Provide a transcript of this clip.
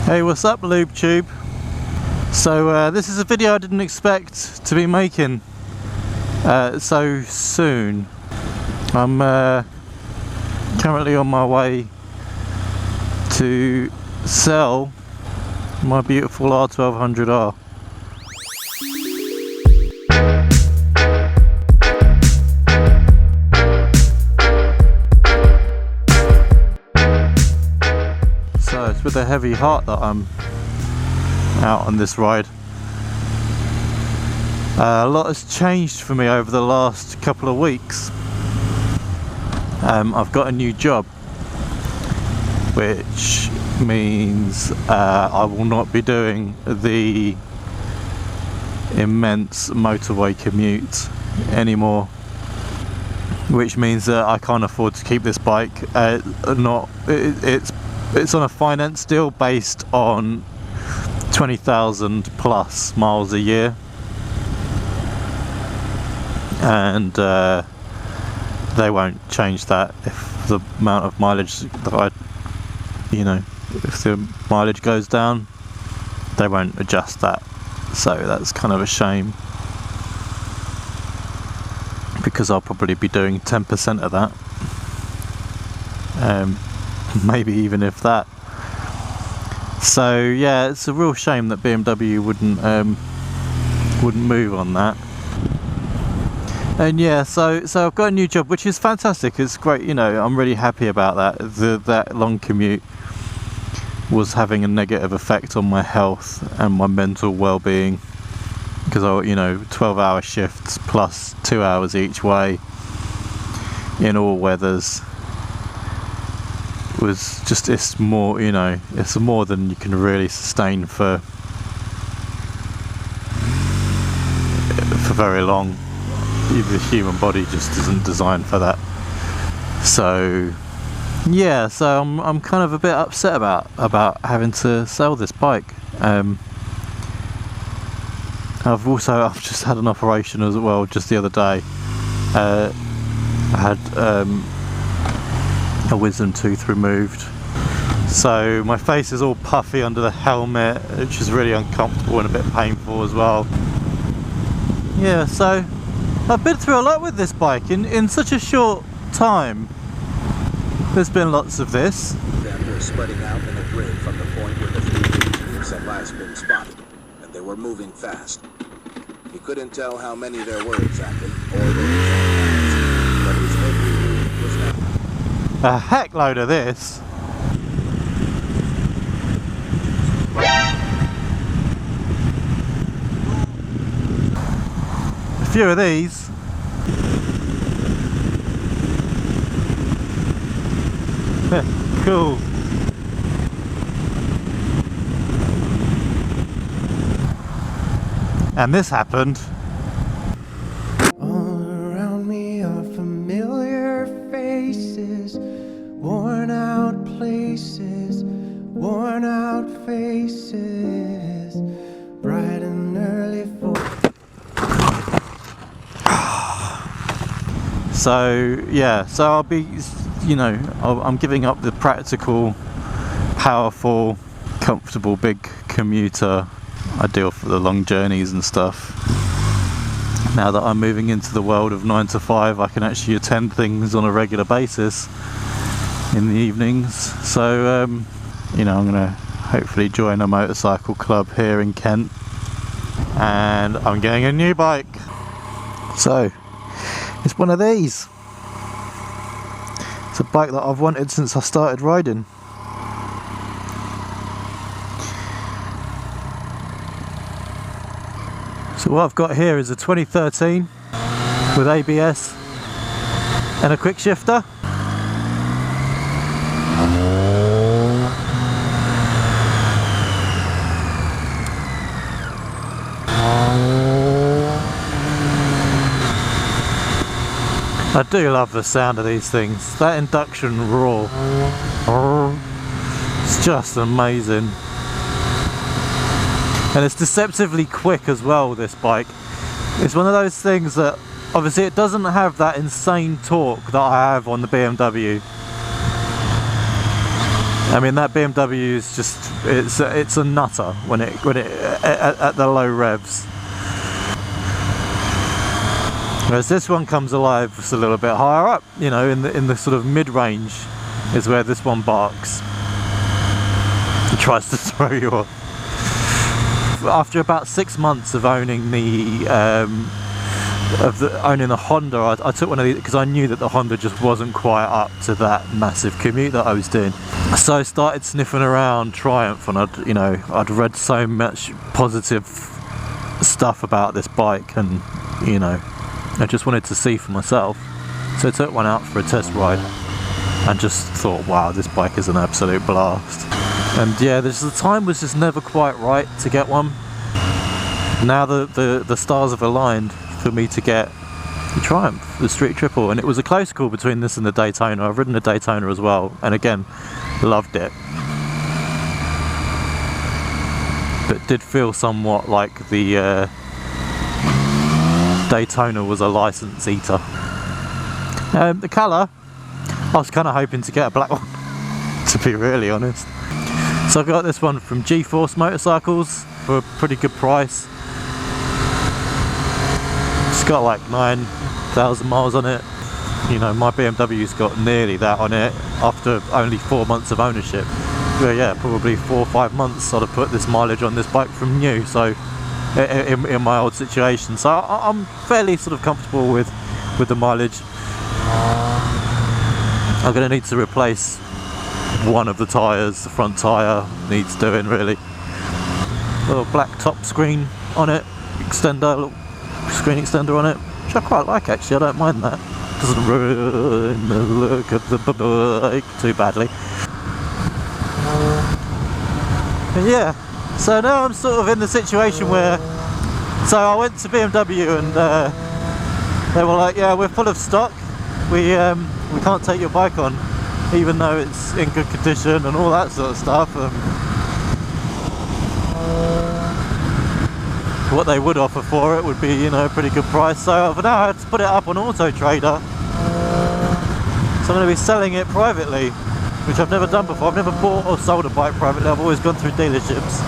Hey, what's up, LubeTube? So this is a video I didn't expect to be making so soon. I'm currently on my way to sell my beautiful R1200R. So it's with a heavy heart that I'm out on this ride. A lot has changed for me over the last couple of weeks. I've got a new job, which means I will not be doing the immense motorway commute anymore, which means that I can't afford to keep this bike. It's on a finance deal based on 20,000 plus miles a year, and they won't change that if the amount of mileage that if the mileage goes down, they won't adjust that. So that's kind of a shame, because I'll probably be doing 10% of that, maybe even if that. So yeah, it's a real shame that BMW wouldn't move on that. And yeah, so I've got a new job, which is fantastic. It's great, I'm really happy about that. That long commute was having a negative effect on my health and my mental well-being, because 12-hour shifts plus 2 hours each way in all weathers was just, it's more than you can really sustain for very long. The human body just isn't designed for that. So yeah, so I'm kind of a bit upset about having to sell this bike. I've just had an operation as well just the other day. I had a wisdom tooth removed, so my face is all puffy under the helmet, which is really uncomfortable and a bit painful as well. Yeah, so I've been through a lot with this bike in such a short time. There's been lots of this. Then they're spreading out in a grid from the point where the three fugitives had last been spotted, and they were moving fast. He couldn't tell how many there were exactly, or their exact numbers, but his every move was now. A heck load of this. A few of these. Cool. And this happened. All around me are familiar faces, worn out places, worn out faces, bright and early for. So yeah, so I'll be, I'm giving up the practical, powerful, comfortable big commuter ideal for the long journeys and stuff. Now that I'm moving into the world of 9 to 5, I can actually attend things on a regular basis in the evenings. So I'm gonna hopefully join a motorcycle club here in Kent, and I'm getting a new bike. So it's one of these. It's a bike that I've wanted since I started riding. So what I've got here is a 2013 with ABS and a quick shifter. I do love the sound of these things. That induction roar, it's just amazing. And it's deceptively quick as well, this bike. It's one of those things that obviously it doesn't have that insane torque that I have on the BMW. I mean, that BMW is just, it's a nutter when it at the low revs. Whereas this one comes alive just a little bit higher up, you know, in the sort of mid-range is where this one barks. It tries to throw you off. After about 6 months of owning the Honda, I took one of these because I knew that the Honda just wasn't quite up to that massive commute that I was doing. So I started sniffing around Triumph, and I'd read so much positive stuff about this bike, and you know, I just wanted to see for myself. So I took one out for a test ride and just thought, wow, this bike is an absolute blast. And yeah, the time was just never quite right to get one. Now the stars have aligned for me to get the Triumph, the Street Triple, and it was a close call between this and the Daytona. I've ridden the Daytona as well, and again, loved it. But did feel somewhat like the Daytona was a license eater. The colour, I was kind of hoping to get a black one, to be really honest. So I got this one from G-Force Motorcycles for a pretty good price. It's got like 9,000 miles on it. You know, my BMW's got nearly that on it after only 4 months of ownership. Well, yeah, probably 4 or 5 months I'd have put this mileage on this bike from new. So in my old situation, so I'm fairly sort of comfortable with the mileage. I'm going to need to replace one of the tyres. The front tyre needs doing, really. Little black top screen on it, little screen extender on it, which I quite like actually. I don't mind that. Doesn't ruin the look of the bike too badly. But yeah, so now I'm sort of in the situation where, so I went to BMW and they were like, yeah, we're full of stock, we can't take your bike on even though it's in good condition and all that sort of stuff. What they would offer for it would be, you know, a pretty good price. So I've now had to put it up on Auto Trader, so I'm going to be selling it privately, which I've never done before. I've never bought or sold a bike privately, I've always gone through dealerships.